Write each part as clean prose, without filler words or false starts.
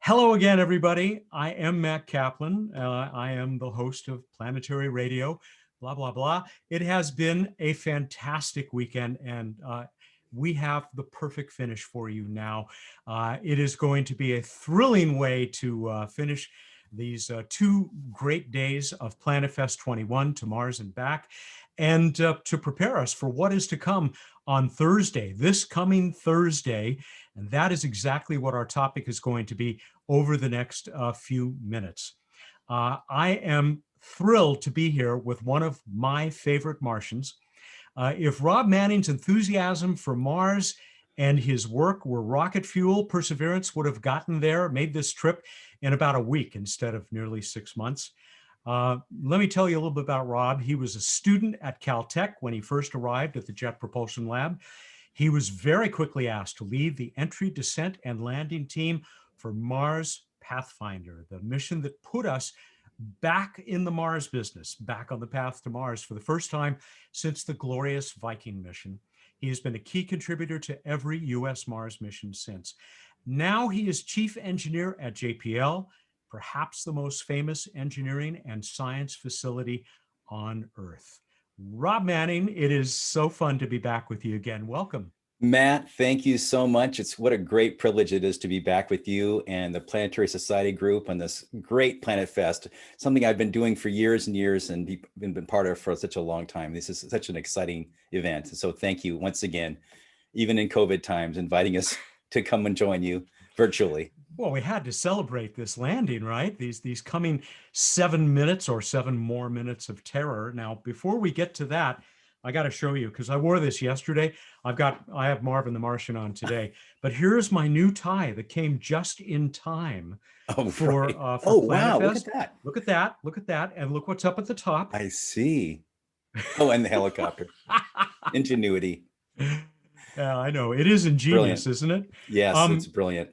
Hello again, everybody. I am Matt Kaplan. I am the host of Planetary Radio, blah, blah, blah. It has been a fantastic weekend, and we have the perfect finish for you now. It is going to be a thrilling way to finish these two great days of Planet Fest 21 to Mars and back, and to prepare us for what is to come on Thursday, this coming Thursday. And that is exactly what our topic is going to be over the next few minutes. I am thrilled to be here with one of my favorite Martians. If Rob Manning's enthusiasm for Mars and his work were rocket fuel, Perseverance would have gotten there, made this trip in about a week instead of nearly 6 months. Let me tell you a little bit about Rob. He was a student at Caltech when he first arrived at the Jet Propulsion Lab. He was very quickly asked to lead the entry, descent, and landing team for Mars Pathfinder, the mission that put us back in the Mars business, back on the path to Mars for the first time since the glorious Viking mission. He has been a key contributor to every U.S. Mars mission since. Now he is chief engineer at JPL, perhaps the most famous engineering and science facility on Earth. Rob Manning, it is so fun to be back with you again. Welcome. Matt, thank you so much. It's what a great privilege it is to be back with you and the Planetary Society group on this great Planet Fest, something I've been doing for years and years and been part of for such a long time. This is such an exciting event. So thank you once again, even in COVID times, inviting us to come and join you virtually. Well, we had to celebrate this landing, right? These coming 7 minutes or 7 more minutes of terror. Now, before we get to that, I got to show you because I wore this yesterday. I have Marvin the Martian on today, but here's my new tie that came just in time for right. Planet Wow! Fest. Look at that! Look at that! Look at that! And look what's up at the top. I see. Oh, and the helicopter. Ingenuity. Yeah, I know it is ingenious, Brilliant. isn't it? Yes, it's brilliant.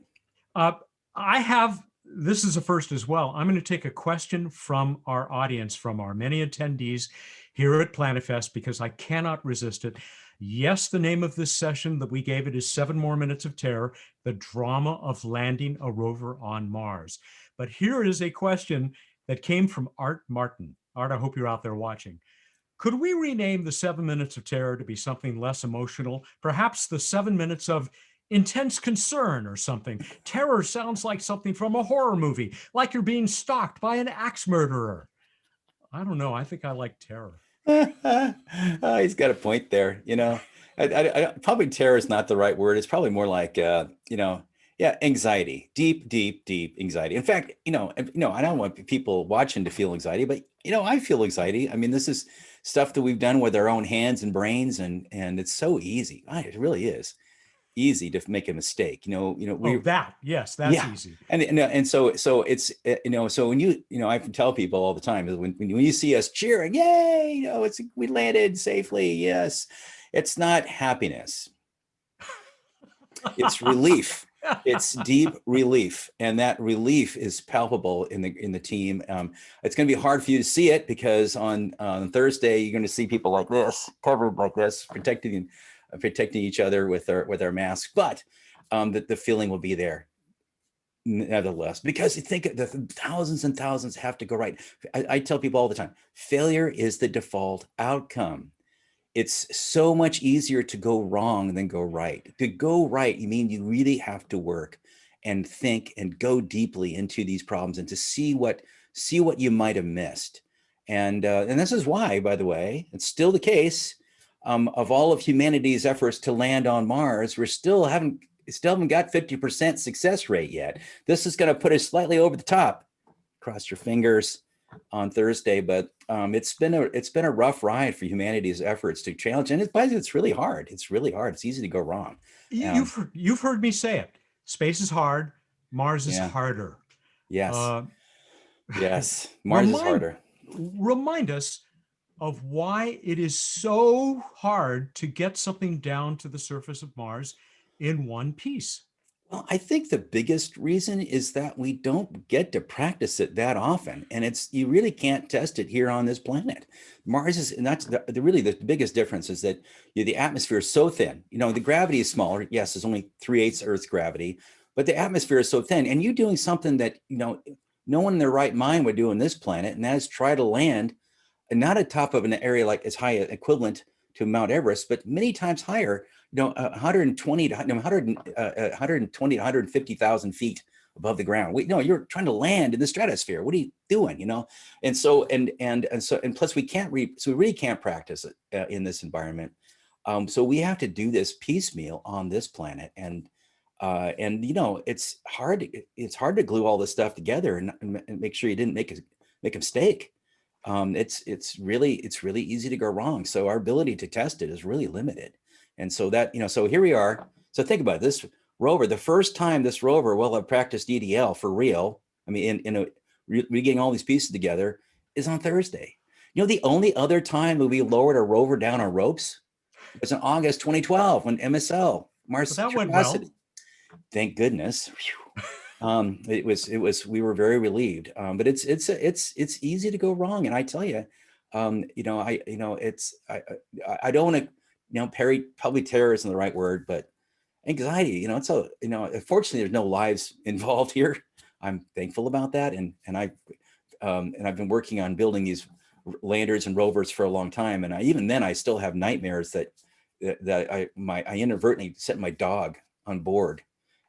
This is a first as well. I'm going to take a question from our audience, from our many attendees here at Planet Fest, because I cannot resist it. Yes, the name of this session that we gave it is 7 More Minutes of Terror, the drama of landing a rover on Mars. But here is a question that came from Art Martin. Art, I hope you're out there watching. Could we rename the 7 Minutes of Terror to be something less emotional? Perhaps the 7 minutes of intense concern or something. Terror sounds like something from a horror movie, like you're being stalked by an axe murderer. I don't know. I think I like terror. Oh, he's got a point there. Probably terror is not the right word. It's probably more like, anxiety, deep anxiety. In fact, I don't want people watching to feel anxiety, but I feel anxiety. I mean, this is stuff that we've done with our own hands and brains, and it's so easy. It really is easy to make a mistake. That's easy. And so it's so when I can tell people all the time is when you see us cheering, yay, we landed safely. Yes, it's not happiness. It's relief. It's deep relief, and that relief is palpable in the team. It's going to be hard for you to see it because on Thursday you're going to see people like this, covered like this, protecting each other with our masks, but the feeling will be there nevertheless, because you think the thousands and thousands have to go right. I tell people all the time, failure is the default outcome. It's so much easier to go wrong than go right. To go right, you mean you really have to work and think and go deeply into these problems and to see what you might have missed. And this is why, by the way, it's still the case. Of all of humanity's efforts to land on Mars, we still haven't got 50% success rate yet. This is going to put us slightly over the top. Cross your fingers on Thursday, but it's been a rough ride for humanity's efforts to challenge, and it's really hard. It's really hard. It's easy to go wrong. You've heard me say it. Space is hard. Mars is harder. Yes. Yes. Mars is harder. Remind us of why it is so hard to get something down to the surface of Mars in one piece. Well, I think the biggest reason is that we don't get to practice it that often, and you really can't test it here on this planet. Mars is, and that's really the biggest difference is that the atmosphere is so thin. The gravity is smaller. Yes, there's only 3/8 Earth's gravity, but the atmosphere is so thin, and you doing something that, no one in their right mind would do on this planet, and that is try to land, and not atop of an area like as high equivalent to Mount Everest, but many times higher, 120 to 120 to 150,000 feet above the ground. You're trying to land in the stratosphere. What are you doing? And so, and plus we really can't practice it in this environment. So we have to do this piecemeal on this planet, and it's hard. It's hard to glue all this stuff together and make sure you didn't make a mistake. It's really easy to go wrong. So our ability to test it is really limited. And so so here we are. So think about this rover. The first time this rover will have practiced EDL for real, I mean, getting all these pieces together, is on Thursday. The only other time that we lowered a rover down on ropes was in August 2012 when MSL, Mars But that went Curiosity. well. Thank goodness. We were very relieved. But it's easy to go wrong. And I tell you, I don't want to, public terror isn't the right word, but anxiety, unfortunately there's no lives involved here. I'm thankful about that. And I've been working on building these landers and rovers for a long time. And even then I still have nightmares that I inadvertently set my dog on board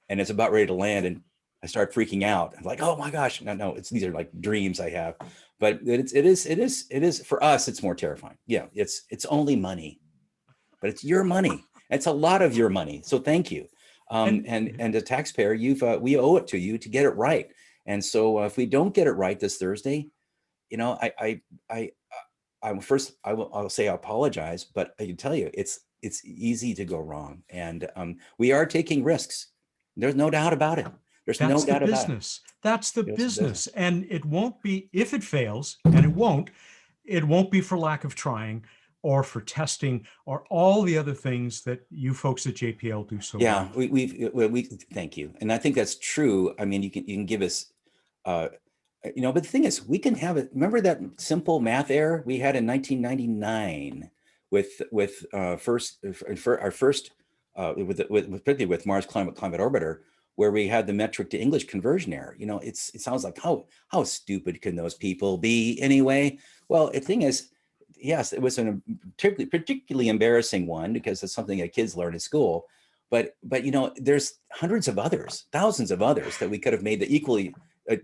and it's about ready to land. And I start freaking out. I'm like, oh my gosh, no, these are like dreams I have. But it is for us, it's more terrifying. Yeah, it's only money, but it's your money. It's a lot of your money. So thank you. And the taxpayer, we owe it to you to get it right. And so if we don't get it right this Thursday, I'll say I apologize, but I can tell you it's easy to go wrong. And we are taking risks. There's no doubt about it. There's no doubt about it. That's the business. And it won't be, if it fails, and it won't be for lack of trying or for testing or all the other things that you folks at JPL do so well. Yeah, we thank you. And I think that's true. I mean, you can give us, but the thing is, we can have it. Remember that simple math error we had in 1999 particularly with Mars Climate Orbiter, where we had the metric to English conversion error. It sounds like how stupid can those people be anyway? Well, the thing is, yes, it was a particularly embarrassing one because it's something that kids learn at school. But there's hundreds of others, thousands of others that we could have made the equally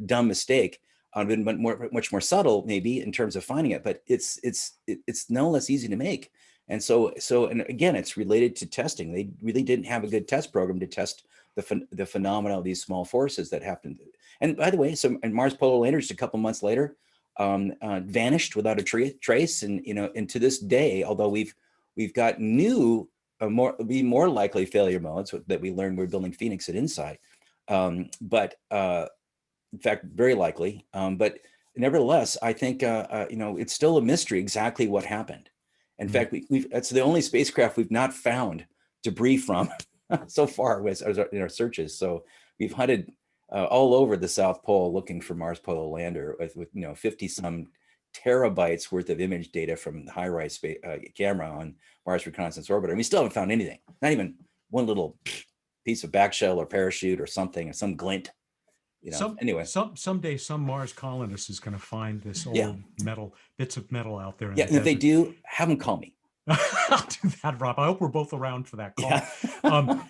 dumb mistake, been much more subtle maybe in terms of finding it. But it's no less easy to make. And so and again, it's related to testing. They really didn't have a good test program to test the phenomena of these small forces that happened. And by the way, and Mars Polar Lander just a couple months later vanished without a trace. And and to this day, although we've got new more likely failure modes that we learned we're building Phoenix at InSight, but in fact very likely. But nevertheless, I think it's still a mystery exactly what happened. In fact, that's the only spacecraft we've not found debris from so far in our searches. So we've hunted all over the South Pole looking for Mars Polar Lander with 50 some terabytes worth of image data from the HiRISE camera on Mars Reconnaissance Orbiter. And we still haven't found anything, not even one little piece of back shell or parachute or something, or some glint. Anyway, someday some Mars colonist is going to find this old bits of metal out there. And if they do, have them call me. I'll do that, Rob. I hope we're both around for that call. Yeah.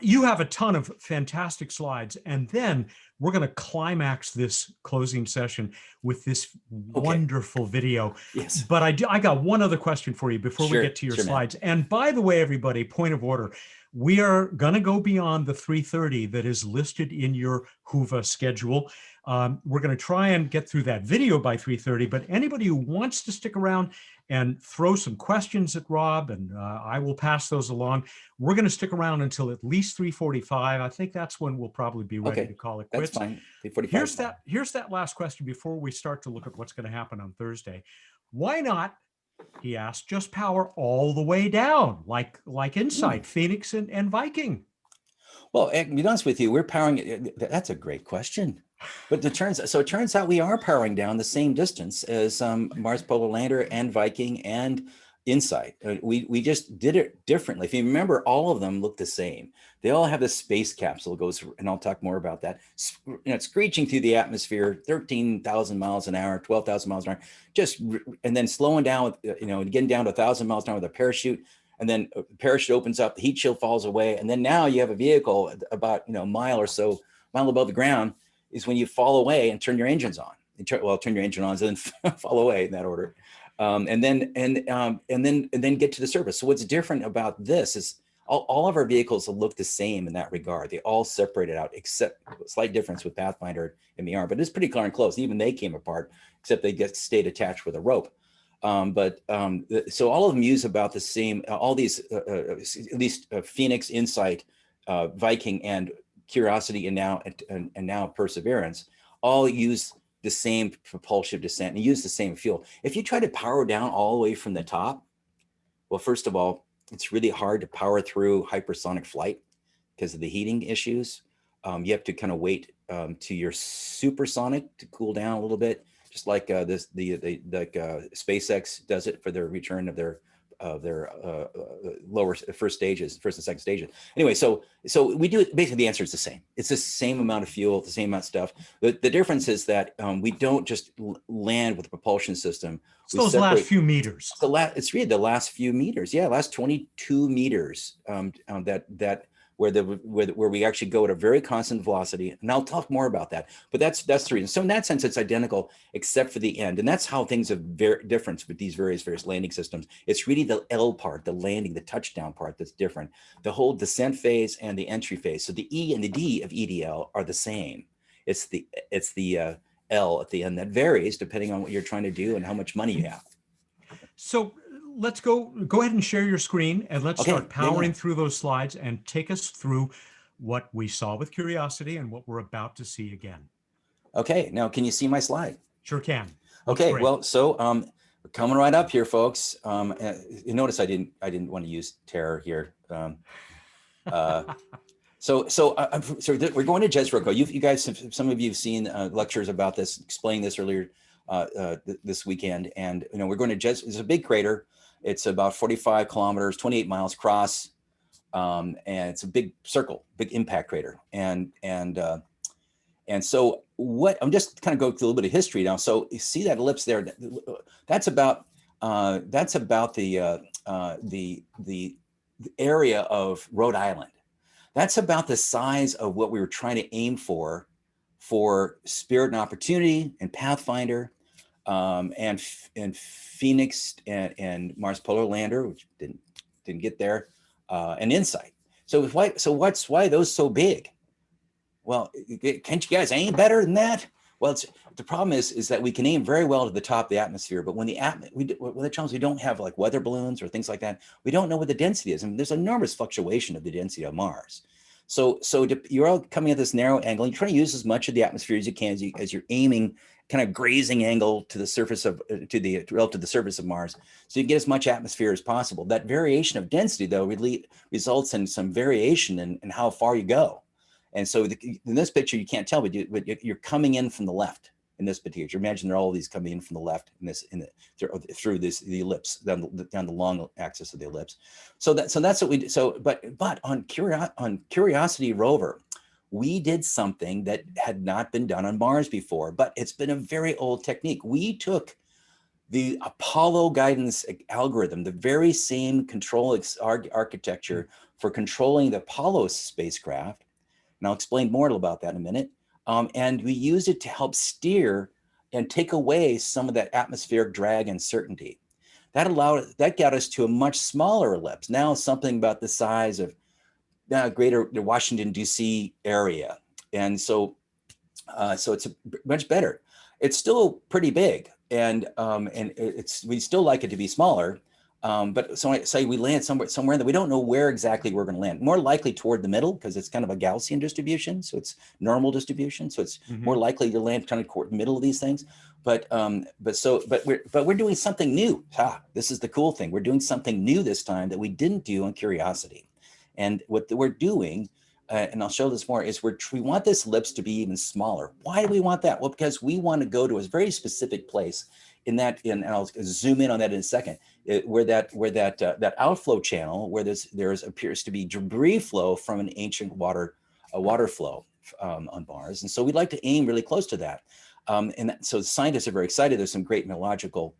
You have a ton of fantastic slides, and then we're going to climax this closing session with this wonderful video. Yes. But I got one other question for you before we get to your slides. Man. And by the way, everybody, point of order. We are going to go beyond the 3:30 that is listed in your Whova schedule. We're going to try and get through that video by 3:30, but anybody who wants to stick around and throw some questions at Rob, and I will pass those along. We're going to stick around until at least 3:45. I think that's when we'll probably be ready to call it quits. That's fine. 3:45. Here's that last question before we start to look at what's going to happen on Thursday. Why not, he asked, just power all the way down, like InSight, Phoenix, and Viking? Well, to be honest with you, we're powering. That's a great question. But it turns out we are powering down the same distance as Mars Polar Lander and Viking and insight. We just did it differently. If you remember, all of them look the same. They all have this space capsule goes, and I'll talk more about that. Screeching through the atmosphere, 13,000 miles an hour, 12,000 miles an hour, and then slowing down with, getting down to 1,000 miles an hour with a parachute. And then the parachute opens up, the heat shield falls away. And then now you have a vehicle about, a mile above the ground is when you fall away and turn your engines on. Turn your engine on and then fall away in that order. And then get to the surface. So what's different about this is all of our vehicles will look the same in that regard. They all separated out, except a slight difference with Pathfinder and MER, but it's pretty darn close. Even they came apart, except they stayed attached with a rope. So all of them use about the same, all these, at least Phoenix, Insight, Viking, and Curiosity, and now Perseverance, all use the same propulsive descent and use the same fuel. If you try to power down all the way from the top, well, first of all, it's really hard to power through hypersonic flight because of the heating issues. You have to kind of wait to your supersonic to cool down a little bit, just like SpaceX does it for their return of their lower first and second stages. Anyway, so we do it. Basically, the answer is the same. It's the same amount of fuel, the same amount of stuff. The difference is that we don't just land with a propulsion system. So those last few meters. It's really the last few meters. Yeah, last 22 meters. Where we actually go at a very constant velocity, and I'll talk more about that. But that's the reason. So in that sense, it's identical except for the end, and that's how things are very different with these various landing systems. It's really the L part, the landing, the touchdown part, that's different. The whole descent phase and the entry phase. So the E and the D of EDL are the same. It's the L at the end that varies depending on what you're trying to do and how much money you have. So let's go ahead and share your screen, and let's start powering through those slides and take us through what we saw with Curiosity and what we're about to see again. Okay, now can you see my slide? Sure can. Okay, well, so we're coming right up here, folks. You notice I didn't want to use terror here. So we're going to Jezreel. You guys, some of you have seen lectures about this, explaining this earlier this weekend, and we're going to Jezreel. It's a big crater. It's about 45 kilometers, 28 miles across, and it's a big circle, big impact crater. And so what I'm just kind of go through a little bit of history now. So you see that ellipse there? That's about the area of Rhode Island. That's about the size of what we were trying to aim for Spirit and Opportunity and Pathfinder, and Phoenix and Mars Polar Lander, which didn't get there, and Insight. So why are those so big? Well, can't you guys aim better than that? Well, the problem is that we can aim very well to the top of the atmosphere, but when the challenge, we don't have like weather balloons or things like that. We don't know what the density is, and there's enormous fluctuation of the density of Mars. So you're all coming at this narrow angle, and you're trying to use as much of the atmosphere as you can as you're aiming kind of grazing angle to the surface relative to the surface of Mars, so you get as much atmosphere as possible. That variation of density, though, really results in some variation in how far you go. And so in this picture, you can't tell, but you're coming in from the left in this picture. Imagine there are all these coming in from the left through the ellipse down the long axis of the ellipse. So that's what we do. So but on Curiosity rover, we did something that had not been done on Mars before, but it's been a very old technique. We took the Apollo guidance algorithm, the very same control architecture for controlling the Apollo spacecraft, and I'll explain more about that in a minute, and we used it to help steer and take away some of that atmospheric drag uncertainty. That got us to a much smaller ellipse, now something about the size of greater Washington, D.C. area. And so it's much better. It's still pretty big, and we still like it to be smaller. But so I say we land somewhere that we don't know where exactly we're going to land. More likely toward the middle, because it's kind of a Gaussian distribution, so it's normal distribution. So it's more likely to land kind of toward the middle of these things. But we're doing something new. This is the cool thing. We're doing something new this time that we didn't do on Curiosity. And what we're doing, and I'll show this more, is we want this ellipse to be even smaller. Why do we want that? Well, because we want to go to a very specific place in that, and I'll zoom in on that in a second, where that outflow channel, where there's appears to be debris flow from an ancient water flow on Mars. And so we'd like to aim really close to that. So scientists are very excited. There's some great meteorological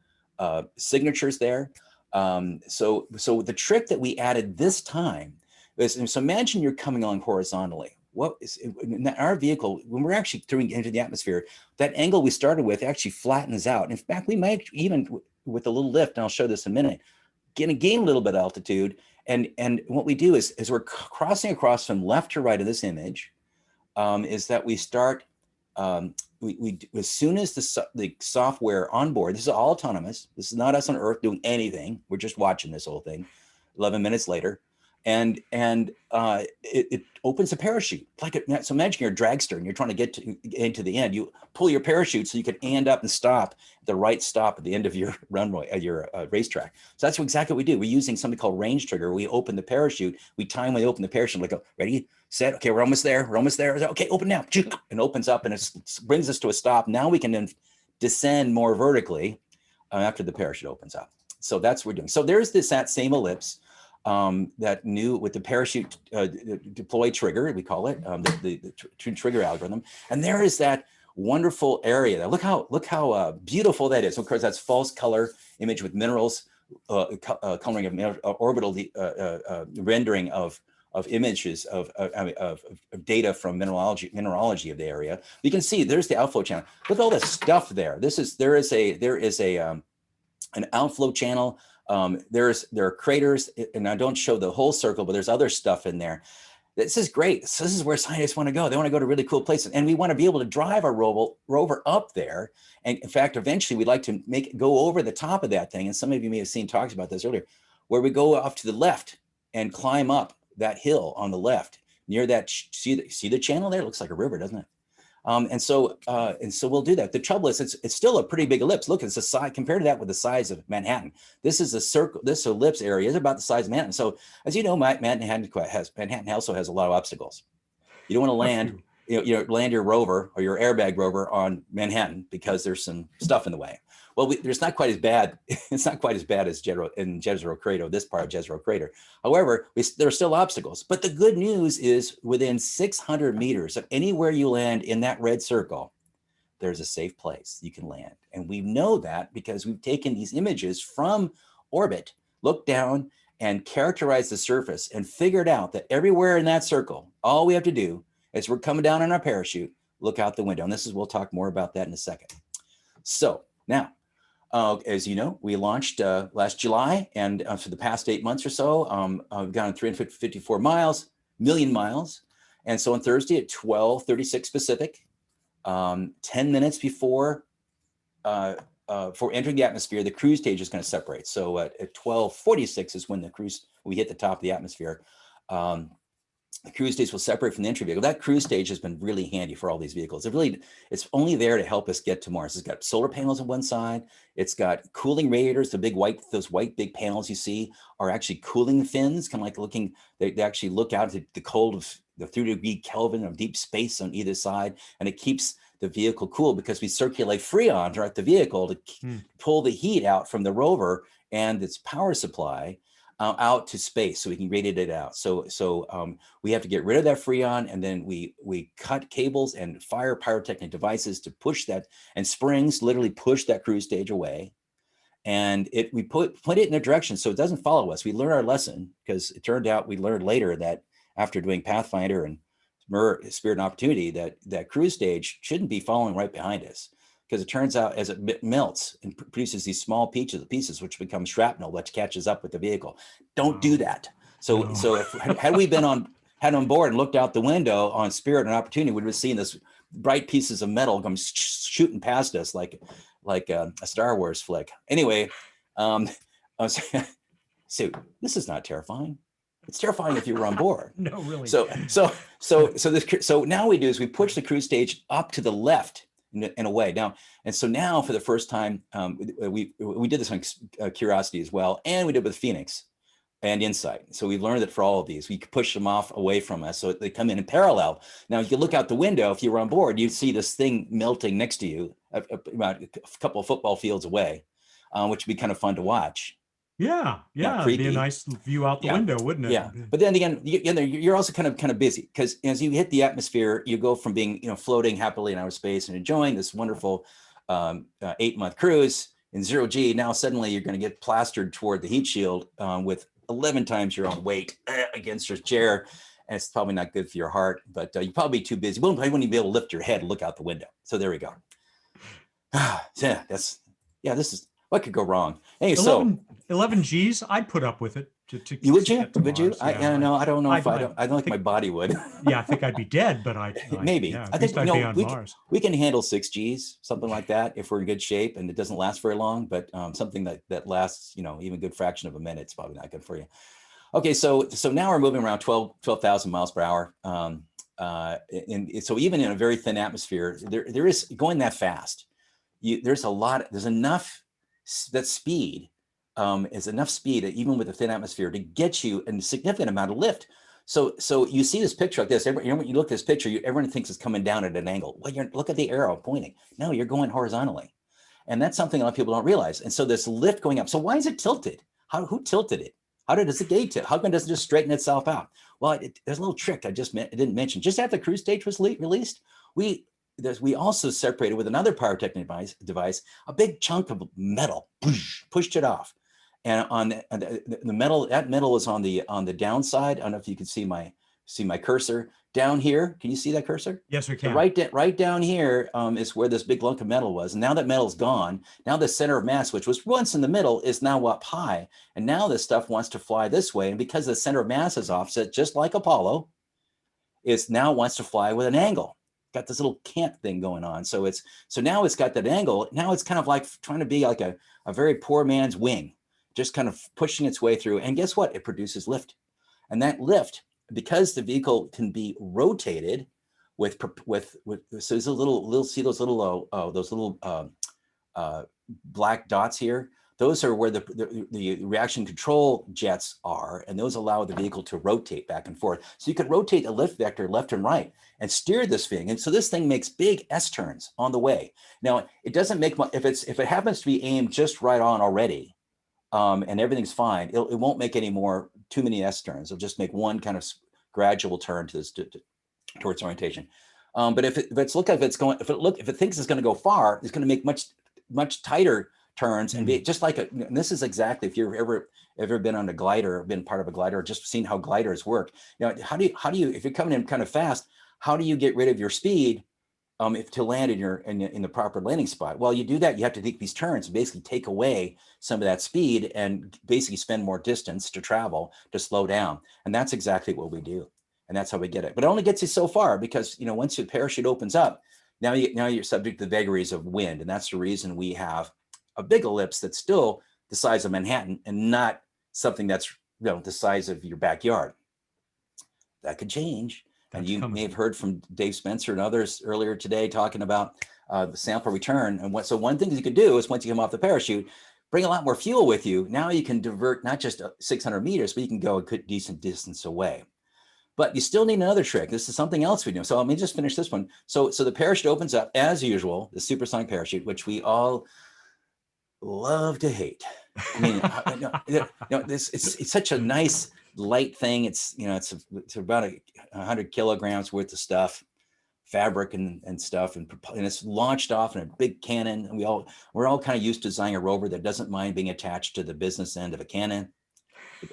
signatures there. So the trick that we added this time is, so imagine you're coming along horizontally. What is in our vehicle, when we're actually turning into the atmosphere, that angle we started with actually flattens out. In fact, we might even, with a little lift, and I'll show this in a minute, gain a little bit of altitude. And what we do is we're crossing across from left to right of this image, is that we start, we as soon as the software on board, this is all autonomous. This is not us on Earth doing anything. We're just watching this whole thing. 11 minutes later, and it opens a parachute. So imagine you're a dragster and you're trying to get into the end. You pull your parachute so you can end up and stop at the right stop at the end of your runway, your racetrack. So that's exactly what we do. We're using something called range trigger. We open the parachute. We time when they open the parachute. Like, ready, set. Okay, we're almost there. We're almost there. Okay, open now. And opens up and it brings us to a stop. Now we can then descend more vertically after the parachute opens up. So that's what we're doing. So there's that same ellipse. That new with the parachute deploy trigger, we call it, the trigger algorithm. And there is that wonderful area there. Look how beautiful that is. Of course, that's false color image with minerals, coloring of orbital rendering of images of data from mineralogy of the area. You can see there's the outflow channel. Look at all this stuff there. There is an outflow channel. There are craters, and I don't show the whole circle, but there's other stuff in there. This is great. This is where scientists want to go. They want to go to really cool places, and we want to be able to drive our rover up there. And in fact, eventually, we'd like to go over the top of that thing. And some of you may have seen talks about this earlier, where we go off to the left and climb up that hill on the left near that. See the channel there? It looks like a river, doesn't it? And so we'll do that. The trouble is, it's still a pretty big ellipse. Look, it's a size compared to that with the size of Manhattan. This is a circle. This ellipse area is about the size of Manhattan. So as you know, Manhattan also has a lot of obstacles. You don't want to land, land your rover or your airbag rover on Manhattan because there's some stuff in the way. Well, there's not quite as bad. It's not quite as bad as in Jezero Crater, this part of Jezero Crater. However, there are still obstacles. But the good news is within 600 meters of anywhere you land in that red circle, there's a safe place you can land. And we know that because we've taken these images from orbit, looked down and characterized the surface and figured out that everywhere in that circle, all we have to do is we're coming down in our parachute, look out the window. And we'll talk more about that in a second. So now, as you know, we launched last July, and for the past 8 months or so, we've gone 354 million miles. And so on Thursday at 12:36 Pacific, 10 minutes before entering the atmosphere, the cruise stage is going to separate. So at 12:46 is when we hit the top of the atmosphere. The cruise stage will separate from the entry vehicle. That cruise stage has been really handy for all these vehicles. It's only there to help us get to Mars. It's got solar panels on one side. It's got cooling radiators. Those white big panels you see are actually cooling fins, kind of like they actually look out at the cold of the 3-degree Kelvin of deep space on either side. And it keeps the vehicle cool because we circulate freon throughout the vehicle to pull the heat out from the rover and its power supply out to space, so we can radiate it out. So we have to get rid of that freon, and then we cut cables and fire pyrotechnic devices to push that, and springs literally push that cruise stage away. And we put it in a direction so it doesn't follow us. We learn our lesson, because it turned out we learned later that after doing Pathfinder and Spirit and Opportunity, that cruise stage shouldn't be following right behind us. Because it turns out as it melts and produces these small pieces, which become shrapnel, which catches up with the vehicle. Don't do that. So had we been on board and looked out the window on Spirit and Opportunity, we would have seen this bright pieces of metal come shooting past us like a Star Wars flick. Anyway, so this is not terrifying. It's terrifying if you were on board. No, really. So now we do is we push the cruise stage up to the left in a way now. And so now for the first time, we did this on Curiosity as well. And we did with Phoenix and Insight. So we've learned that for all of these, we push them off away from us. So they come in parallel. Now, if you look out the window, if you were on board, you'd see this thing melting next to you about a couple of football fields away, which would be kind of fun to watch. Yeah, Not yeah, it'd be a creepy. nice view out the Yeah. window, wouldn't it? Yeah. But then again, you're also kind of busy, because as you hit the atmosphere, you go from being, floating happily in outer space and enjoying this wonderful 8-month cruise in 0G. Now suddenly you're going to get plastered toward the heat shield with 11 times your own weight against your chair. And it's probably not good for your heart, but you're probably too busy. You wouldn't even be able to lift your head and look out the window. So there we go. Yeah, this is what could go wrong. Anyway, 11 G's, I'd put up with it to would get to you? Mars. Yeah, I don't know if I I don't think my body would. yeah, I think I'd be dead, but Maybe. yeah, I at think, least I'd be on Mars. we can handle 6 Gs, something like that, if we're in good shape and it doesn't last very long. But something that lasts, even a good fraction of a minute is probably not good for you. Okay, so now we're moving around 12,000 miles per hour. And so even in a very thin atmosphere, there is going that fast. There's enough that speed is enough speed, even with a thin atmosphere, to get you a significant amount of lift. So you see this picture like this. When you look at this picture, everyone thinks it's coming down at an angle. Well, look at the arrow pointing. No, you're going horizontally. And that's something a lot of people don't realize. And so this lift going up. So why is it tilted? Who tilted it? Does the gate tilt? How come it doesn't just straighten itself out? Well, there's a little trick I didn't mention. Just after the cruise stage was released, we also separated with another pyrotechnic device a big chunk of metal, pushed it off. And on the metal, that metal is on the downside. I don't know if you can see my cursor down here. Can you see that cursor? Yes, we can. So right down here is where this big lump of metal was. And now that metal's gone. Now the center of mass, which was once in the middle, is now up high. And now this stuff wants to fly this way. And because the center of mass is offset, just like Apollo, it now wants to fly with an angle. Got this little cant thing going on. So now it's got that angle. Now it's kind of like trying to be like a very poor man's wing, just kind of pushing its way through. And guess what? It produces lift. And that lift, because the vehicle can be rotated with so there's see those little black dots here. Those are where the reaction control jets are, and those allow the vehicle to rotate back and forth. So you could rotate the lift vector left and right and steer this thing. And so this thing makes big S turns on the way. Now it doesn't make if it happens to be aimed just right on already, and everything's fine, it won't make too many S turns. It'll just make one kind of gradual turn towards orientation. But if it thinks it's going to go far, it's going to make much tighter turns and be just like and this is exactly, if you've ever been on a glider, been part of a glider, or just seen how gliders work. How do you if you're coming in kind of fast, how do you get rid of your speed to land in the proper landing spot? Well, you do that. You have to take these turns and basically take away some of that speed and basically spend more distance to travel to slow down. And that's exactly what we do. And that's how we get it. But it only gets you so far, because once your parachute opens up, now you're subject to the vagaries of wind. And that's the reason we have a big ellipse that's still the size of Manhattan and not something that's the size of your backyard. That could change. And you may have heard from Dave Spencer and others earlier today talking about the sample return. And so one thing that you could do is, once you come off the parachute, bring a lot more fuel with you. Now you can divert not just 600 meters, but you can go a good decent distance away. But you still need another trick. This is something else we do. So let me just finish this one. So the parachute opens up as usual, the supersonic parachute, which we all love to hate. I mean, it's such a nice light thing. It's about 100 kilograms worth of stuff, fabric and stuff, and it's launched off in a big cannon. And we're all kind of used to designing a rover that doesn't mind being attached to the business end of a cannon,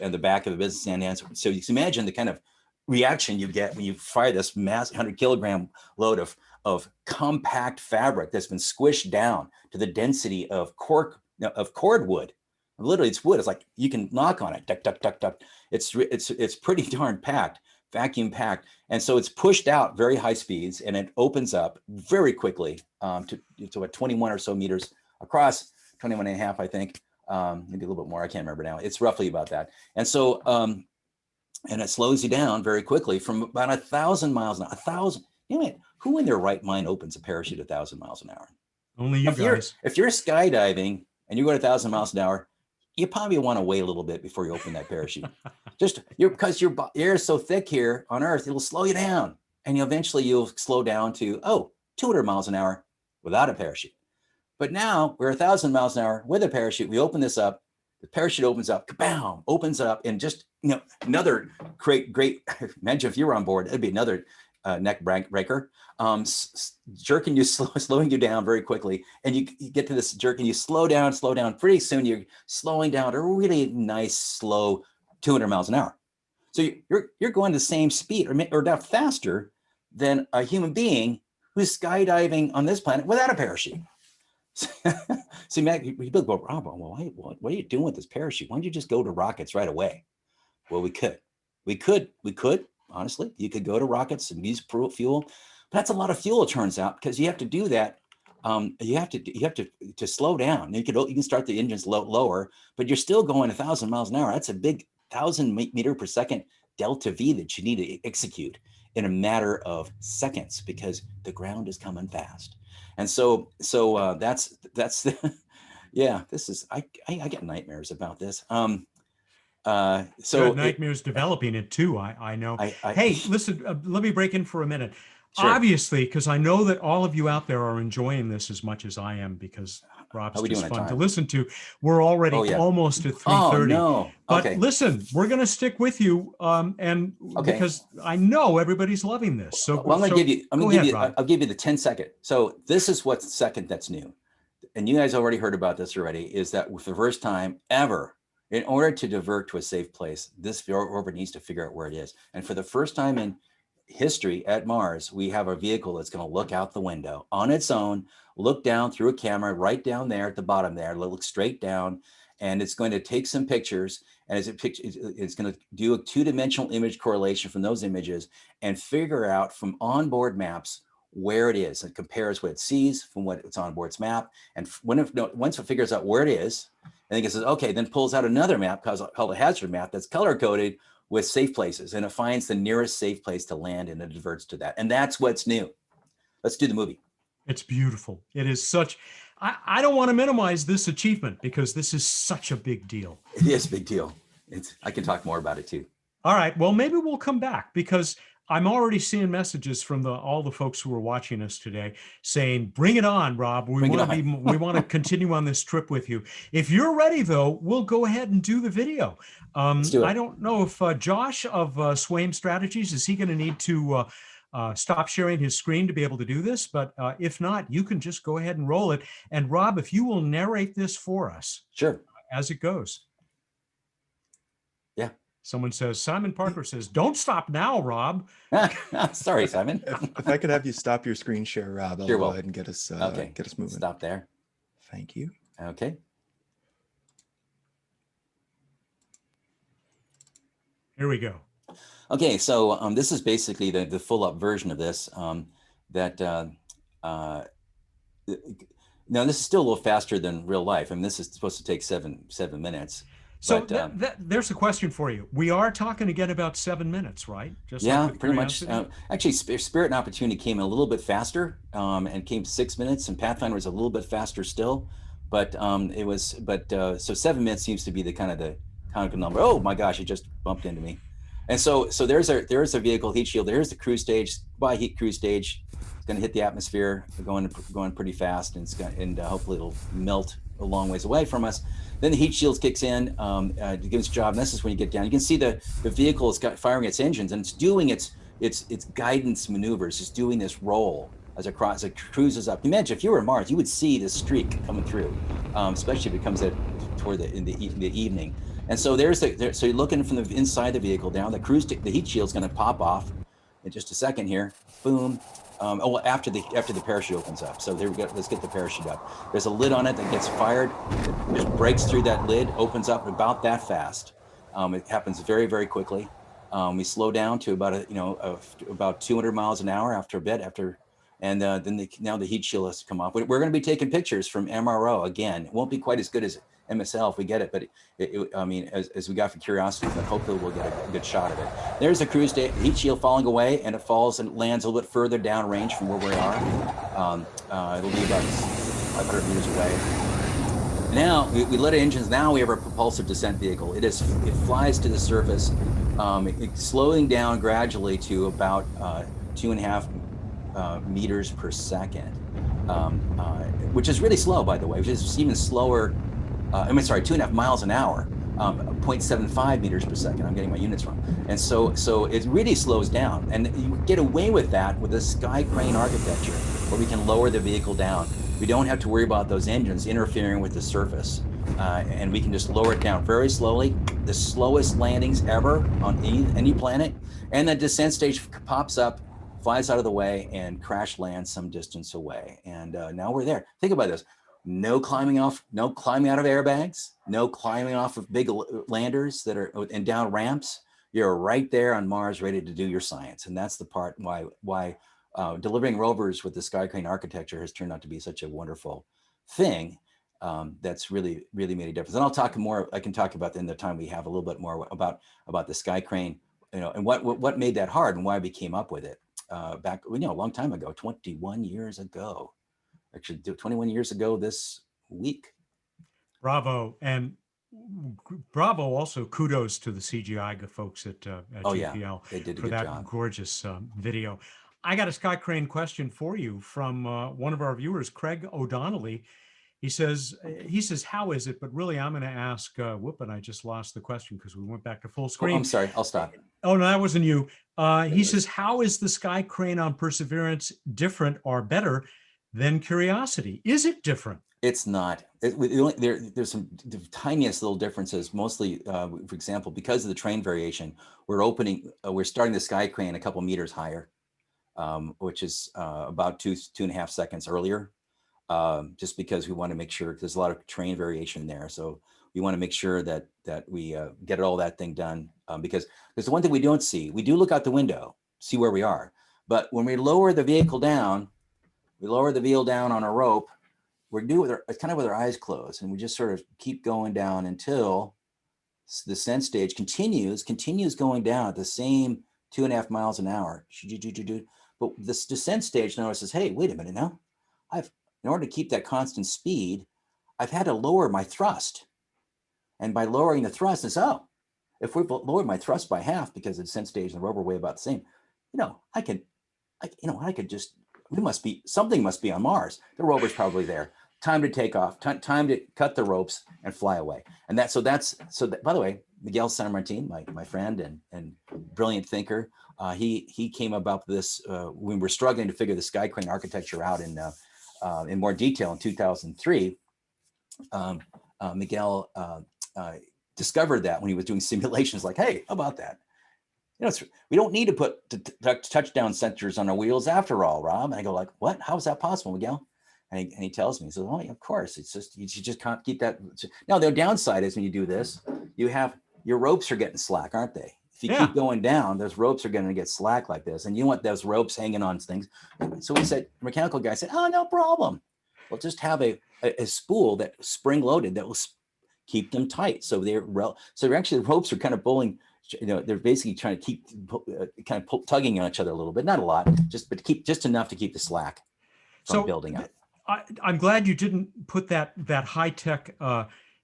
and the back of a business end. So you can imagine the kind of reaction you get when you fire this mass 100 kilogram load of compact fabric that's been squished down to the density of cordwood. Literally, it's wood. It's like you can knock on it. Duck, duck, duck, duck. It's pretty darn packed, vacuum packed, and so it's pushed out very high speeds, and it opens up very quickly to 21 or so meters across, 21 and a half, I think, maybe a little bit more. I can't remember now. It's roughly about that, and so and it slows you down very quickly from about 1,000 miles an hour. 1,000. Who in their right mind opens a parachute at 1,000 miles an hour? Only you guys. If you're skydiving and you go at 1,000 miles an hour, you probably want to wait a little bit before you open that parachute. Because your air is so thick here on Earth, it'll slow you down, and eventually you'll slow down to 200 miles an hour without a parachute. But now we're 1,000 miles an hour with a parachute. We open this up. The parachute opens up, kabam, opens up, and just, another great. Imagine if you were on board, it'd be another neck breaker, jerking you, slowing you down very quickly. And you get to this jerk and you slow down. Pretty soon you're slowing down to a really nice, slow 200 miles an hour. So you're going the same speed or now faster than a human being who's skydiving on this planet without a parachute. See, Matt, people go, Rob, well, what are you doing with this parachute? Why don't you just go to rockets right away? Well, we could, honestly, you could go to rockets and use fuel. But that's a lot of fuel, it turns out, because you have to do that. You have to slow down. You can start the engines lower, but you're still going 1,000 miles an hour. That's a big 1,000 meter per second delta V that you need to execute in a matter of seconds because the ground is coming fast. And so that's the, yeah, this is, I get nightmares about this. So nightmares developing it too. I know. Hey, listen, let me break in for a minute. Sure. Obviously, because I know that all of you out there are enjoying this as much as I am, because Rob's just fun to listen to. We're already almost at 3:30. No. But listen, we're going to stick with you, because I know everybody's loving this. So, I'll give you the 10-second. So this is what's the second that's new, and you guys already heard about this already. Is that for the first time ever, in order to divert to a safe place, this rover needs to figure out where it is, and for the first time in history at Mars, we have a vehicle that's going to look out the window on its own, look down through a camera right down there at the bottom there, look straight down, and it's going to take some pictures, and it's going to do a two-dimensional image correlation from those images and figure out from onboard maps where it is. It compares what it sees from what's on board's map, and once it figures out where it is, I think it says, okay, then pulls out another map called a hazard map that's color-coded with safe places, and it finds the nearest safe place to land, and it diverts to that. And that's what's new. Let's do the movie. It's beautiful. It is such, I don't want to minimize this achievement because this is such a big deal. It is a big deal. I can talk more about it too. All right. Well, maybe we'll come back because I'm already seeing messages from all the folks who are watching us today saying, bring it on, Rob. We want to continue on this trip with you. If you're ready, though, we'll go ahead and do the video. Let's do it. I don't know if Josh of Swaim Strategies, is he going to need to stop sharing his screen to be able to do this? But if not, you can just go ahead and roll it. And Rob, if you will narrate this for us. Sure. As it goes. Yeah. Someone says, Simon Parker says, don't stop now, Rob. Sorry, Simon. If I could have you stop your screen share, Rob, I'll go ahead and get us moving. Stop there. Thank you. Okay. Here we go. Okay, so this is basically the full up version of this. Now this is still a little faster than real life. I mean, this is supposed to take seven minutes. So there's a question for you. We are talking again about 7 minutes, right? Just pretty much. Actually, Spirit and Opportunity came in a little bit faster and came 6 minutes, and Pathfinder was a little bit faster still. But so 7 minutes seems to be the kind of number. Oh my gosh, it just bumped into me. And so there's a vehicle heat shield. There's the cruise stage. By heat cruise stage, it's going to hit the atmosphere, going pretty fast, and hopefully it'll melt a long ways away from us. Then the heat shields kicks in to give its job. And this is when you get down. You can see the vehicle is firing its engines, and it's doing its guidance maneuvers. It's doing this roll as it cruises up. Imagine if you were on Mars, you would see this streak coming through, especially if it comes toward in the evening. And so so you're looking from the inside the vehicle down. The heat shield's going to pop off in just a second here. Boom. After the parachute opens up. So there we go. Let's get the parachute up. There's a lid on it that gets fired. It just breaks through that lid, opens up about that fast. It happens very, very quickly. We slow down to about 200 miles an hour after a bit. And then now the heat shield has to come off. We're going to be taking pictures from MRO again. It won't be quite as good as MSL if we get it, but as we got for Curiosity, but hopefully we'll get a good shot of it. There's the cruise stage, heat shield falling away, and it falls and lands a little bit further down range from where we are. It'll be about 500 meters away. Now we lit engines. Now we have our propulsive descent vehicle. It flies to the surface, it's slowing down gradually to about 2.5 meters per second. which is really slow, by the way, which is even slower. 2.5 miles an hour, 0.75 meters per second. I'm getting my units wrong. And so it really slows down. And you get away with that with the sky crane architecture, where we can lower the vehicle down. We don't have to worry about those engines interfering with the surface. And we can just lower it down very slowly. The slowest landings ever on any planet. And the descent stage pops up, flies out of the way, and crash lands some distance away. And now we're there. Think about this. No climbing out of airbags, no climbing off of big landers that are and down ramps. You're right there on Mars, ready to do your science. And that's the part why delivering rovers with the sky crane architecture has turned out to be such a wonderful thing. That's really made a difference. And I'll talk more. I can talk about in the time we have a little bit more about the sky crane, and what made that hard and why we came up with it back, a long time ago, 21 years ago. Actually, 21 years ago this week. Bravo. And bravo also, kudos to the CGI folks at GPL they did a for good that job. Gorgeous video. I got a sky crane question for you from one of our viewers, Craig O'Donnelly. He says, how is it? But really, I'm going to ask, and I just lost the question because we went back to full screen. Oh, I'm sorry, I'll stop. Oh, no, that wasn't you. He says, how is the sky crane on Perseverance different or better than Curiosity? Is it different? It's not. There's some tiniest little differences, mostly, for example, because of the train variation, we're starting the sky crane a couple meters higher, which is about 2.5 seconds earlier, just because we want to make sure there's a lot of train variation there. So we want to make sure that we get all that thing done, because there's the one thing we don't see. We do look out the window, see where we are. But when we lower the vehicle down, on a rope, we're with our eyes closed, and we just sort of keep going down until the descent stage continues going down at the same 2.5 miles an hour. But this descent stage notices, hey, wait a minute now. In order to keep that constant speed, I've had to lower my thrust. And by lowering the thrust, if we've lowered my thrust by half because the descent stage and the rover weigh about the same, something must be on Mars. The rover's probably there. Time to take off. Time to cut the ropes and fly away. And by the way, Miguel San Martin, my friend and brilliant thinker, he came about this when we were struggling to figure the sky crane architecture out in more detail in 2003. Miguel discovered that when he was doing simulations, like, hey, how about that? We don't need to put touchdown sensors on our wheels after all, Rob. And I go like, what? How is that possible, Miguel? And he tells me, he says, oh, yeah, of course. It's just, you just can't keep that. Now, the downside is when you do this, your ropes are getting slack, aren't they? If you keep going down, those ropes are going to get slack like this. And you want those ropes hanging on things. So the mechanical guy said, oh, no problem. We'll just have a spool that spring loaded that will keep them tight. So actually the ropes are kind of pulling, they're basically trying to keep tugging on each other a little bit, not a lot, but keep just enough to keep the slack from building up. I'm glad you didn't put that high-tech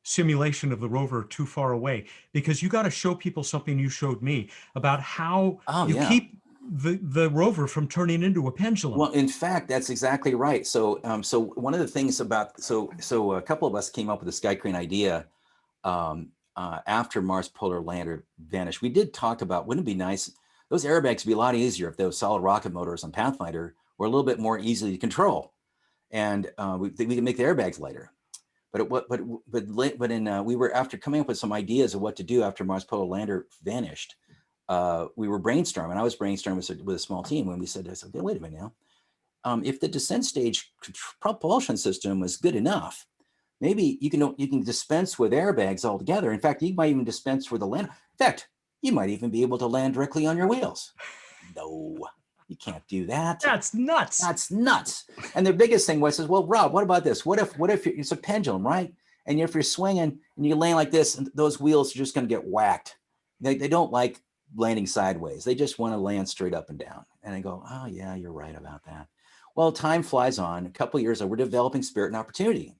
simulation of the rover too far away, because you got to show people something you showed me about how keep the rover from turning into a pendulum. Well, in fact, that's exactly right. So one of the things about a couple of us came up with the sky crane idea after Mars Polar Lander vanished. We did talk about, wouldn't it be nice? Those airbags would be a lot easier if those solid rocket motors on Pathfinder were a little bit more easily to control, and we could make the airbags lighter. We were, after coming up with some ideas of what to do after Mars Polar Lander vanished, we were brainstorming. I was brainstorming with a small team when we said, wait a minute now. If the descent stage propulsion system was good enough, maybe you can dispense with airbags altogether. In fact, you might even dispense with the land. In fact, you might even be able to land directly on your wheels. No, you can't do that. That's nuts. That's nuts. And the biggest thing was, well, Rob, what about this? What if it's a pendulum, right? And if you're swinging and you land like this, and those wheels are just going to get whacked. They don't like landing sideways. They just want to land straight up and down. And I go, oh yeah, you're right about that. Well, time flies on. A couple of years ago, we're developing Spirit and Opportunity.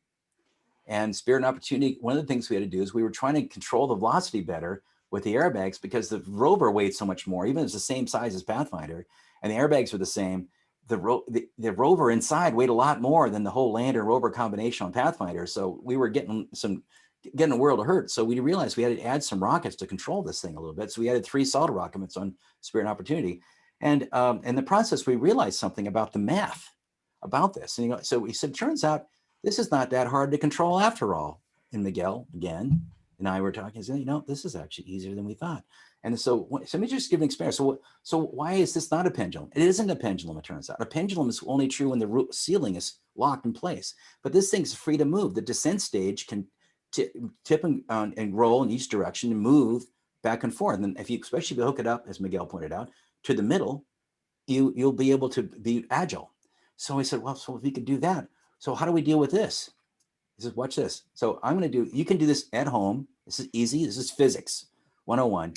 And Spirit and Opportunity, one of the things we had to do is we were trying to control the velocity better with the airbags, because the rover weighed so much more, even if it's the same size as Pathfinder, and the airbags were the same. the rover inside weighed a lot more than the whole lander rover combination on Pathfinder. So we were getting a world of hurt. So we realized we had to add some rockets to control this thing a little bit. So we added 3 solid rockets on Spirit and Opportunity. And in the process, we realized something about the math about this. And so we said, turns out this is not that hard to control after all. And Miguel, again, and I were talking, said, this is actually easier than we thought. And so let me just give an experience. So why is this not a pendulum? It isn't a pendulum, it turns out. A pendulum is only true when the ceiling is locked in place. But this thing's free to move. The descent stage can tip and roll in each direction and move back and forth. And especially if you hook it up, as Miguel pointed out, to the middle, you'll be able to be agile. So I said, well, so if we could do that, so how do we deal with this? He says, watch this. So you can do this at home. This is easy. This is physics 101.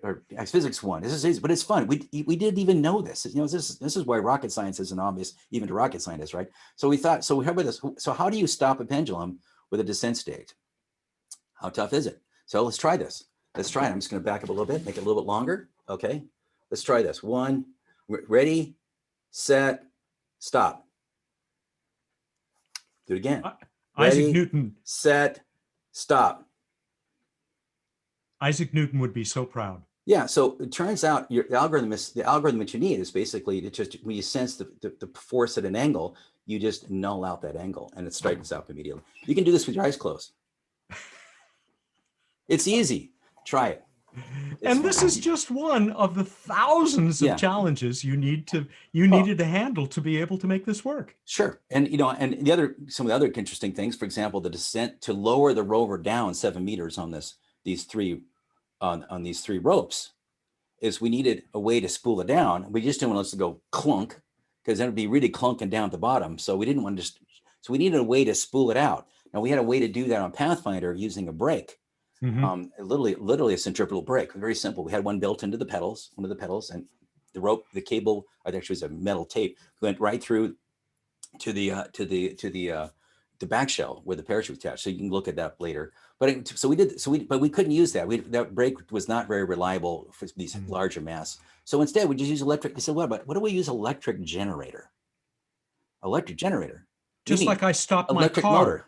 Or physics 1. This is easy, but it's fun. We didn't even know this. This is why rocket science isn't obvious even to rocket scientists, right? So we thought, so how about this? So how do you stop a pendulum with a descent stage? How tough is it? So let's try this. Let's try it. I'm just going to back up a little bit, make it a little bit longer. Okay. Let's try this. 1, ready, set, stop. Do it again. Isaac Ready, Newton. Set, stop. Isaac Newton would be so proud. Yeah. So it turns out the algorithm that you need is basically just when you sense the force at an angle, you just null out that angle and it straightens up immediately. You can do this with your eyes closed. It's easy. Try it. And this is just one of the thousands of challenges you needed to handle to be able to make this work. Sure. And some of the other interesting things, for example, the descent to lower the rover down 7 meters on these three ropes is we needed a way to spool it down. We just didn't want to go clunk because then it'd be really clunking down at the bottom. So we didn't want to so we needed a way to spool it out. Now we had a way to do that on Pathfinder using a brake. Mm-hmm. Literally a centripetal brake, very simple. We had one built into one of the pedals, and the rope, the cable, actually was a metal tape, went right through to the back shell where the parachute was attached. So you can look at that later. But we couldn't use that. That brake was not very reliable for these larger mass. So instead, we just use electric. They said, what do we use? Electric generator. Just like I stopped my car. Motor.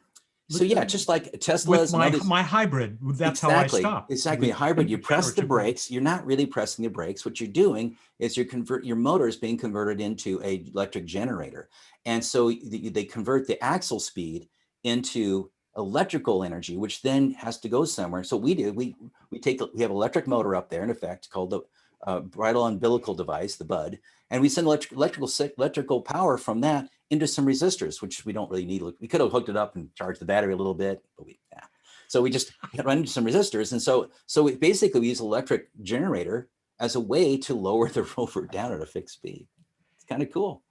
So just like Tesla's with my hybrid, that's how I stop. Exactly, a hybrid. You press the brakes. You're not really pressing the brakes. What you're doing is your motor is being converted into an electric generator, and so they convert the axle speed into electrical energy, which then has to go somewhere. So we have an electric motor up there, in effect, called the bridle umbilical device, the BUD, and we send electrical power from that into some resistors, which we don't really need. We could have hooked it up and charged the battery a little bit, but so we just run into some resistors. And so we use electric generator as a way to lower the rover down at a fixed speed. It's kind of cool.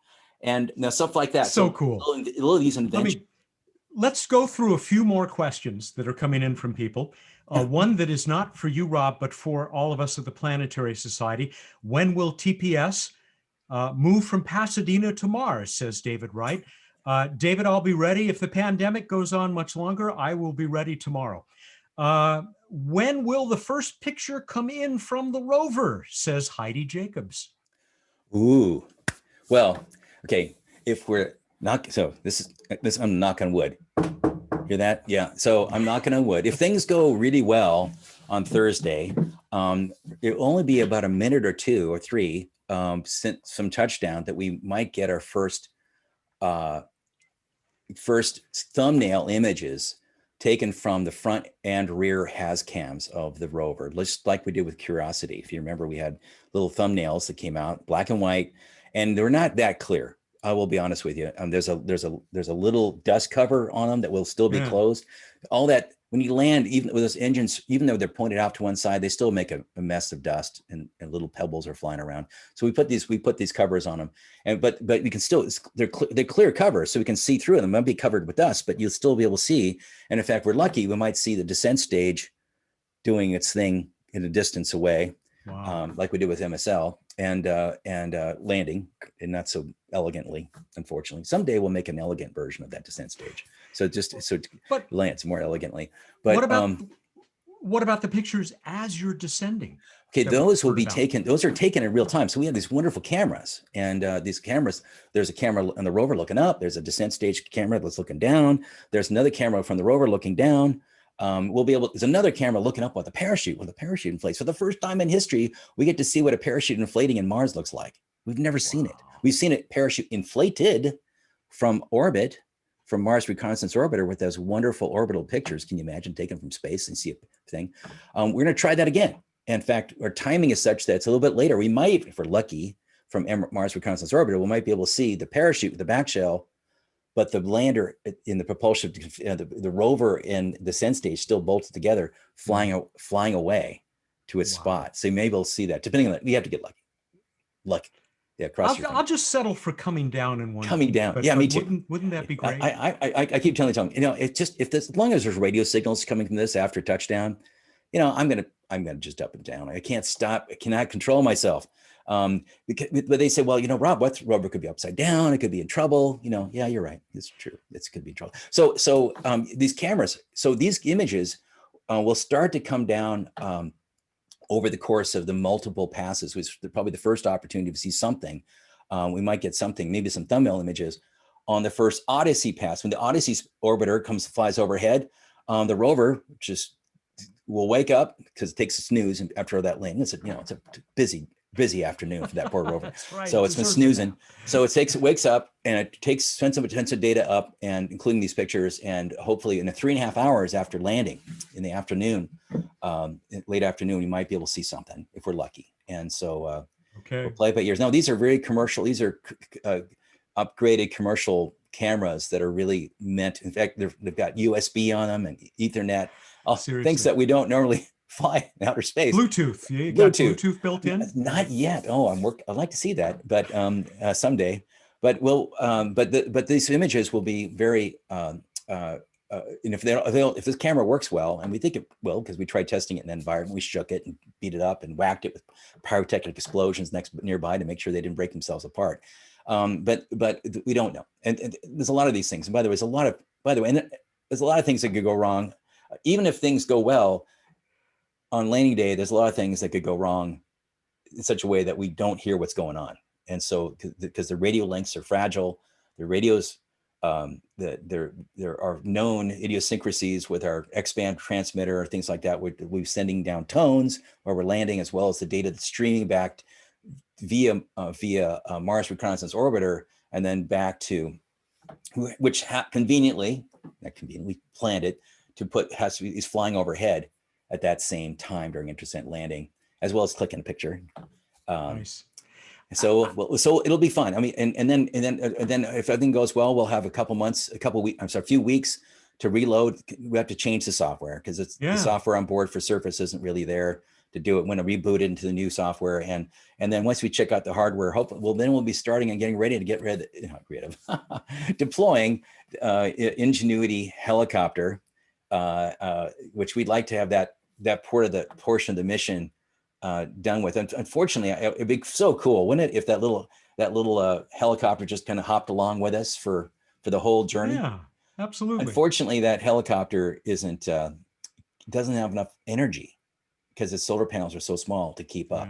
And now stuff like that. So cool. Little these inventions. Let's go through a few more questions that are coming in from people. One that is not for you, Rob, but for all of us at the Planetary Society. When will TPS move from Pasadena to Mars, says David Wright. David, I'll be ready. If the pandemic goes on much longer, I will be ready tomorrow. When will the first picture come in from the rover, says Heidi Jacobs. Ooh, well, okay. If we're not, so this, I'm knock on wood. Hear that? Yeah. So I'm knocking on wood. If things go really well on Thursday, it'll only be about a minute or 2 or 3 since some touchdown that we might get our first thumbnail images taken from the front and rear has cams of the rover, just like we did with Curiosity. If you remember, we had little thumbnails that came out, black and white, and they're not that clear. I will be honest with you. There's a little dust cover on them that will still be closed. All that, when you land, even with those engines, even though they're pointed out to one side, they still make a mess of dust and little pebbles are flying around. So we put these covers on them, but we can still, they're clear covers, so we can see through them. They might be covered with dust, but you'll still be able to see. And in fact, we're lucky, we might see the descent stage doing its thing in a distance away. Wow. Like we did with MSL, and landing, and not so elegantly, unfortunately. Someday we'll make an elegant version of that descent stage, so it lands more elegantly. But what about the pictures as you're descending? Okay, that we those will heard be about? taken. Those are taken in real time. So we have these wonderful cameras, and these cameras. There's a camera on the rover looking up. There's a descent stage camera that's looking down. There's another camera from the rover looking down. We'll be able. There's another camera looking up with a parachute. When the parachute inflates, for the first time in history, we get to see what a parachute inflating in Mars looks like. We've never seen it. Wow. We've seen it parachute inflated from orbit, from Mars Reconnaissance Orbiter, with those wonderful orbital pictures. Can you imagine taken from space and see a thing? We're going to try that again. In fact, our timing is such that it's a little bit later. We might, if we're lucky, from Mars Reconnaissance Orbiter, we might be able to see the parachute with the back shell, but the lander in the propulsion, the rover and the descent stage still bolted together, flying away to its spot. So you may be able to see that. Depending on that, we have to get lucky. Yeah, I'll just settle for coming down in one. Coming down. But, yeah, me too. Wouldn't that be great? I keep telling Tom, it's just as long as there's radio signals coming from this after touchdown, I'm gonna just up and down. I can't stop. I cannot control myself. But they say, well, Rob, what rover could be upside down? It could be in trouble. Yeah, you're right. It's true. It could be in trouble. So these cameras, so these images will start to come down over the course of the multiple passes, which is probably the first opportunity to see something. We might get something, maybe some thumbnail images on the first Odyssey pass. When the Odyssey orbiter flies overhead, the rover just will wake up because it takes a snooze after that landing. It's a busy afternoon for that poor rover. Right. So it's been snoozing. So it wakes up and it sends some intensive data up, and including these pictures, and hopefully in the 3.5 hours after landing in the afternoon, late afternoon, we might be able to see something if we're lucky. And so we'll play it by ears. Now, these are very commercial. These are upgraded commercial cameras that are really meant. In fact, they've got USB on them and Ethernet, things that we don't normally fly in outer space. Bluetooth. You got Bluetooth built in? Not yet. Oh, I'd like to see that, but someday. But but these images will be very. And if this camera works well, and we think it will, because we tried testing it in the environment, we shook it and beat it up and whacked it with pyrotechnic explosions nearby to make sure they didn't break themselves apart. But we don't know, and there's a lot of these things. And by the way, there's a lot of things that could go wrong. Even if things go well on landing day, there's a lot of things that could go wrong in such a way that we don't hear what's going on. And so, because the radio links are fragile, the radios, there are known idiosyncrasies with our X-band transmitter or things like that. We're sending down tones where we're landing, as well as the data that's streaming back via Mars Reconnaissance Orbiter, and then back to, which conveniently planned it to is flying overhead at that same time during intercept landing, as well as clicking a picture. Nice. So it'll be fun. I mean, and then if everything goes well, we'll have a few weeks to reload. We have to change the software because the software on board for Surface isn't really there to do it. When I reboot it into the new software, and then once we check out the hardware, then we'll be starting and getting ready to deploying Ingenuity helicopter, which we'd like to have that portion of the mission done with. And unfortunately, it'd be so cool, wouldn't it, if that little helicopter just kind of hopped along with us for the whole journey? Yeah, absolutely. Unfortunately, that helicopter doesn't have enough energy because its solar panels are so small to keep up.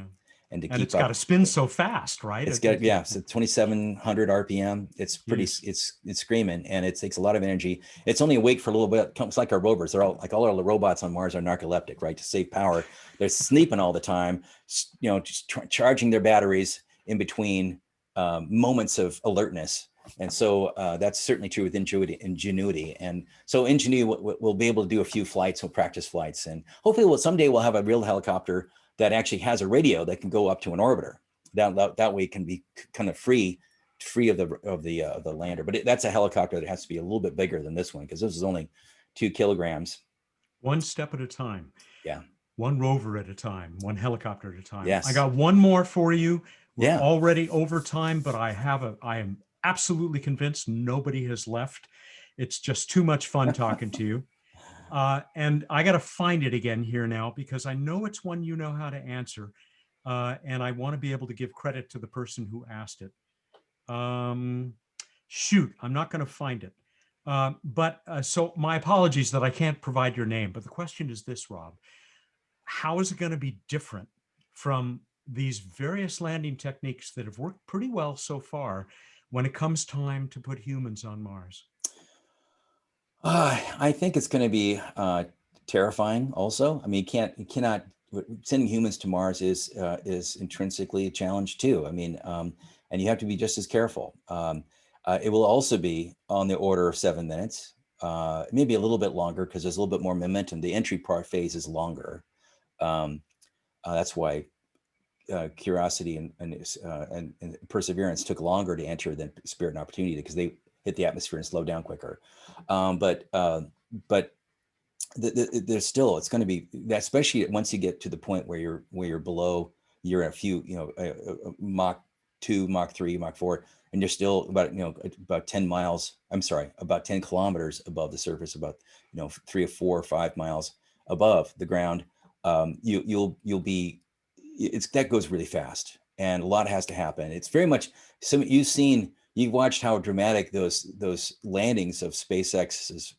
And it's got to spin so fast, right? It's 2,700 RPM. It's pretty, it's screaming, and it takes a lot of energy. It's only awake for a little bit. It's like our rovers. They're all like all our robots on Mars are narcoleptic, right? To save power. They're sleeping all the time, just charging their batteries in between moments of alertness. And so that's certainly true with Ingenuity. And so Ingenuity will be able to do a few flights, practice flights, and hopefully someday we'll have a real helicopter that actually has a radio that can go up to an orbiter. That way it can be kind of free of the lander. But that's a helicopter that has to be a little bit bigger than this one, because this is only 2 kilograms. One step at a time. Yeah. One rover at a time. One helicopter at a time. Yes. I got one more for you. We're already over time, but I am absolutely convinced nobody has left. It's just too much fun talking to you. And I got to find it again here now, because I know it's one you know how to answer. And I want to be able to give credit to the person who asked it. Shoot, I'm not going to find it. So my apologies that I can't provide your name. But the question is this, Rob. how is it going to be different from these various landing techniques that have worked pretty well so far when it comes time to put humans on Mars? I think it's going to be terrifying. Also, I mean, you cannot sending humans to Mars is intrinsically a challenge too. I mean, and you have to be just as careful. It will also be on the order of 7 minutes, maybe a little bit longer because there's a little bit more momentum. The entry part phase is longer. That's why Curiosity and Perseverance took longer to enter than Spirit and Opportunity because they hit the atmosphere and slowed down quicker. But there's still, it's going to be, especially once you get to the point where you're below, you're a few, Mach 2, Mach 3, Mach 4, and you're still about 10 miles, I'm sorry, about 10 kilometers above the surface, about 3 or 4 or 5 miles above the ground. You'll be, that goes really fast, and a lot has to happen. It's very much, you've watched how dramatic those landings of SpaceX's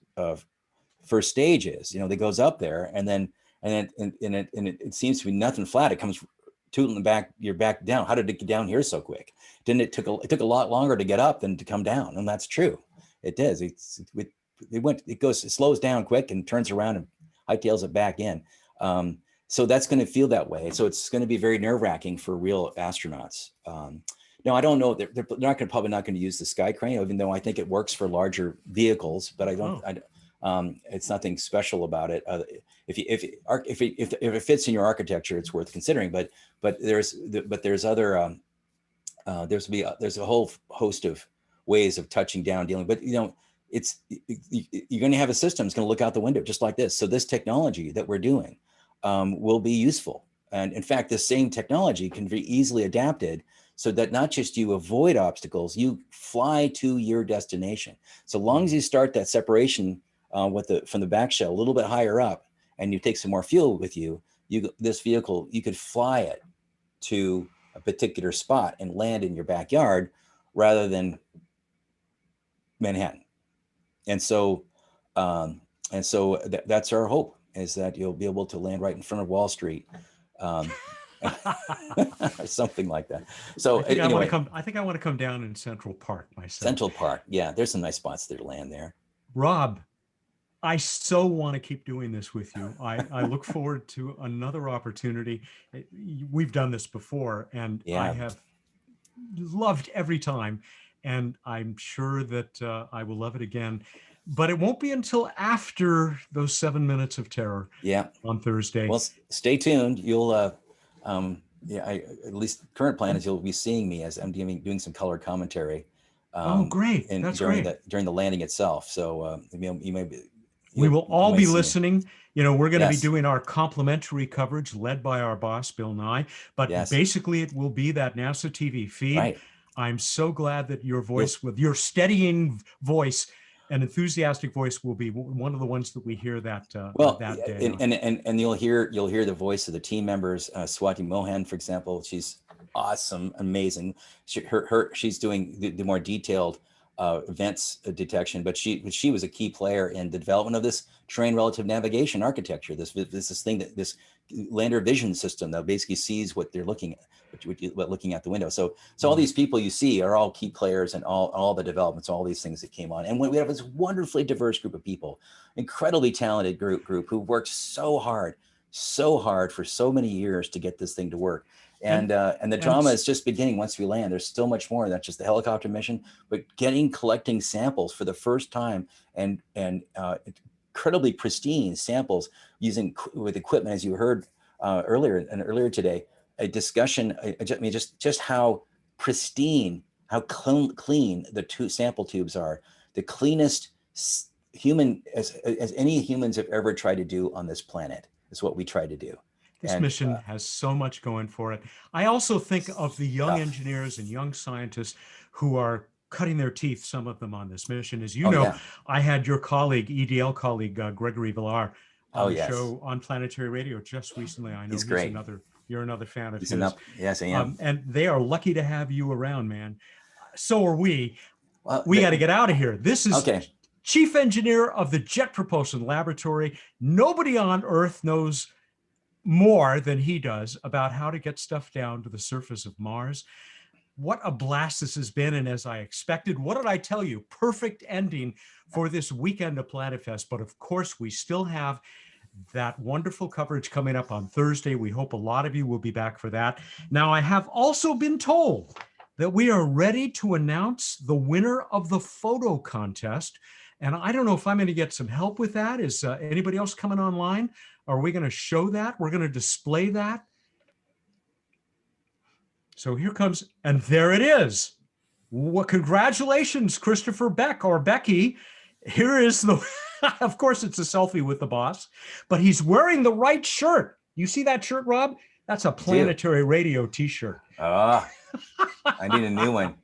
first stage is. That goes up there, and then it seems to be nothing flat. It comes tooting back, you're back down. How did it get down here so quick? It took a lot longer to get up than to come down, and that's true. It does. It slows down quick and turns around and hightails it back in. So that's going to feel that way. So it's going to be very nerve-wracking for real astronauts. Now, I don't know, they're probably not going to use the sky crane, even though I think it works for larger vehicles, but I don't. It's nothing special about it. If it fits in your architecture, it's worth considering. But there's other there's a whole host of ways of touching down, dealing. But you're going to have a system that's going to look out the window just like this. So this technology that we're doing will be useful. And in fact, the same technology can be easily adapted so that not just you avoid obstacles, you fly to your destination. So long as you start that separation from the back shell a little bit higher up, and you take some more fuel with you, this vehicle, you could fly it to a particular spot and land in your backyard rather than Manhattan. And so that's our hope, is that you'll be able to land right in front of Wall Street, or something like that. So I think anyway, I think I want to come down in Central Park myself. Central Park, yeah, there's some nice spots there to land there. Rob, I so want to keep doing this with you. I look forward to another opportunity. We've done this before, and I have loved every time, and I'm sure that I will love it again. But it won't be until after those 7 minutes of terror. On Thursday. Well, stay tuned. You'll, at least current plan is you'll be seeing me as I'm doing some color commentary. Oh, great! That's great. During the landing itself. So you may be. We will all be listening. We're going to be doing our complimentary coverage led by our boss, Bill Nye. But basically, it will be that NASA TV feed. Right. I'm so glad that your voice, with your steadying voice and enthusiastic voice, will be one of the ones that we hear that day. And you'll hear the voice of the team members. Swati Mohan, for example, she's awesome, amazing. She's doing the more detailed events detection, but she was a key player in the development of this terrain relative navigation architecture. This lander vision system that basically sees what they're looking at, looking out the window. So all these people you see are all key players in all the developments, all these things that came on. And we have this wonderfully diverse group of people, incredibly talented group who worked so hard for so many years to get this thing to work. And the drama is just beginning once we land. There's so much more than just the helicopter mission, but collecting samples for the first time and incredibly pristine samples with equipment, as you heard earlier today, a discussion. I mean, just how pristine, how clean the two sample tubes are, the cleanest human as any humans have ever tried to do on this planet is what we try to do. This mission has so much going for it. I also think of the young engineers and young scientists who are cutting their teeth, some of them on this mission. As you know, I had your colleague, EDL colleague, Gregory Villar, on the show on Planetary Radio just recently. I know he's great. You're another fan of his. Yes, I am. And they are lucky to have you around, man. So are we. Well, we got to get out of here. This is Chief Engineer of the Jet Propulsion Laboratory. Nobody on Earth knows more than he does about how to get stuff down to the surface of Mars. What a blast this has been. And as I expected, what did I tell you? Perfect ending for this weekend of Planet Fest. But of course, we still have that wonderful coverage coming up on Thursday. We hope a lot of you will be back for that. Now, I have also been told that we are ready to announce the winner of the photo contest. And I don't know if I'm going to get some help with that. Is anybody else coming online? Are we going to show that? We're going to display that. So here comes, and there it is. Well, congratulations, Christopher Beck or Becke. Here is the, of course, it's a selfie with the boss, but he's wearing the right shirt. You see that shirt, Rob? That's a Planetary Radio t-shirt. I need a new one.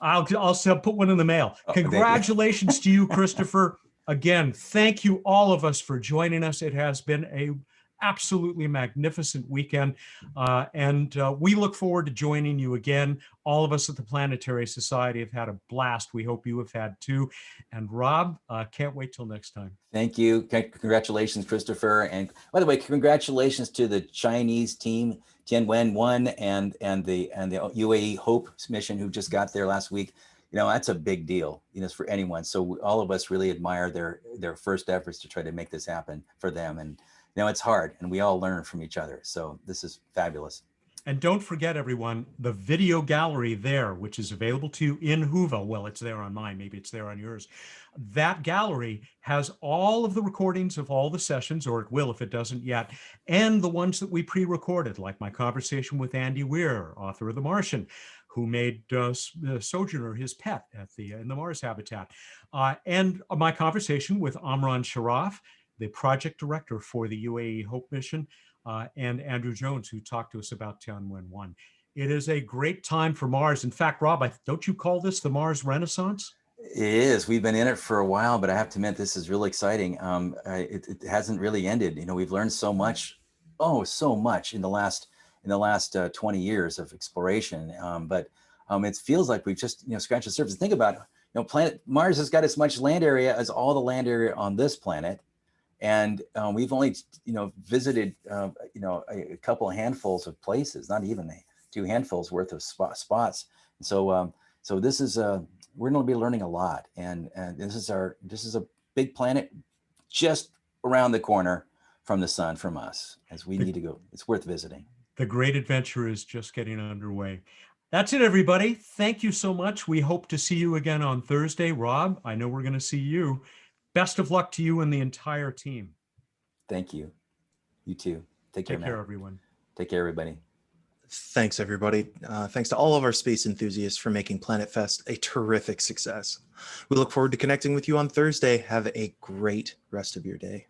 I'll put one in the mail. Congratulations to you, Christopher. Again, thank you all of us for joining us. It has been a absolutely magnificent weekend. And we look forward to joining you again. All of us at the Planetary Society have had a blast. We hope you have had too. And Rob, can't wait till next time. Thank you. Congratulations, Christopher. And by the way, congratulations to the Chinese team, Tianwen-1 and the UAE Hope mission who just got there last week. You know, that's a big deal, you know, for anyone. So all of us really admire their first efforts to try to make this happen for them. And you know, it's hard, and we all learn from each other. So this is fabulous. And don't forget, everyone, the video gallery there, which is available to you in Whoville. Well, it's there on mine. Maybe it's there on yours. That gallery has all of the recordings of all the sessions, or it will if it doesn't yet, and the ones that we pre-recorded, like my conversation with Andy Weir, author of The Martian, who made Sojourner his pet in the Mars habitat, and my conversation with Amran Sharaf, the project director for the UAE Hope mission, and Andrew Jones, who talked to us about Tianwen-1. It is a great time for Mars. In fact, Rob, don't you call this the Mars Renaissance? It is. We've been in it for a while, but I have to admit, this is really exciting. It hasn't really ended. You know, we've learned so much, so much in the last 20 years of exploration. But it feels like we've just, you know, scratched the surface. Think about it. You know, planet Mars has got as much land area as all the land area on this planet. And we've only, you know, visited, you know, a couple of handfuls of places, not even 2 handfuls worth of spots. And so, so this is we're going to be learning a lot, and this is a big planet just around the corner from the sun, from us, as we need to go. It's worth visiting. The great adventure is just getting underway. That's it, everybody. Thank you so much. We hope to see you again on Thursday. Rob, I know we're going to see you. Best of luck to you and the entire team. Thank you. You too. Take care, everyone. Take care, everybody. Thanks, everybody. Thanks to all of our space enthusiasts for making Planet Fest a terrific success. We look forward to connecting with you on Thursday. Have a great rest of your day.